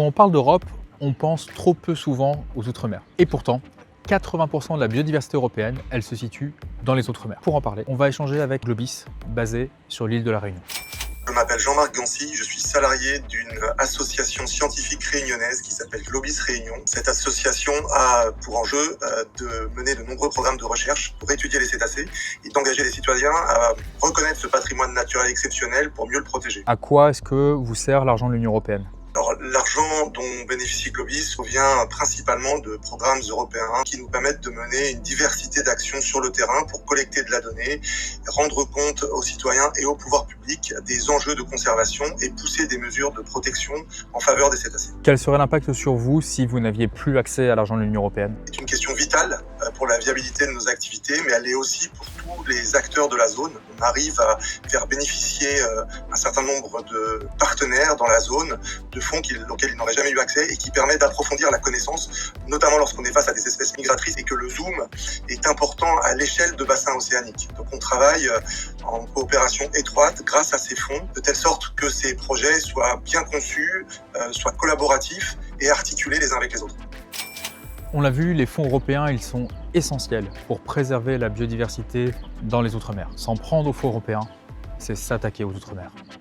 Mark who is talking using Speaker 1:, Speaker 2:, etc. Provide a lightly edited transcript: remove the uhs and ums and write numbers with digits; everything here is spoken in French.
Speaker 1: Quand on parle d'Europe, on pense trop peu souvent aux Outre-mer. Et pourtant, 80% de la biodiversité européenne, elle se situe dans les Outre-mer. Pour en parler, on va échanger avec Globis, basé sur l'île de la Réunion.
Speaker 2: Je m'appelle Jean-Marc Gancy, je suis salarié d'une association scientifique réunionnaise qui s'appelle Globis Réunion. Cette association a pour enjeu de mener de nombreux programmes de recherche pour étudier les cétacés et d'engager les citoyens à reconnaître ce patrimoine naturel exceptionnel pour mieux le protéger.
Speaker 1: À quoi est-ce que vous sert l'argent de l'Union européenne ?
Speaker 2: Alors, l'argent dont bénéficie Globis provient principalement de programmes européens qui nous permettent de mener une diversité d'actions sur le terrain pour collecter de la donnée, rendre compte aux citoyens et au pouvoir public des enjeux de conservation et pousser des mesures de protection en faveur des cétacés.
Speaker 1: Quel serait l'impact sur vous si vous n'aviez plus accès à l'argent de l'Union européenne ?
Speaker 2: C'est une question vitale pour la viabilité de nos activités, mais elle est aussi pour tous les acteurs de la zone. On arrive à faire bénéficier un certain nombre de partenaires dans la zone de fonds auxquels ils n'auraient jamais eu accès et qui permet d'approfondir la connaissance, notamment lorsqu'on est face à des espèces migratrices et que le zoom est important à l'échelle de bassins océaniques. Donc on travaille en coopération étroite grâce à ces fonds, de telle sorte que ces projets soient bien conçus, soient collaboratifs et articulés les uns avec les autres.
Speaker 1: On l'a vu, les fonds européens, ils sont essentiels pour préserver la biodiversité dans les Outre-mer. S'en prendre aux fonds européens, c'est s'attaquer aux Outre-mer.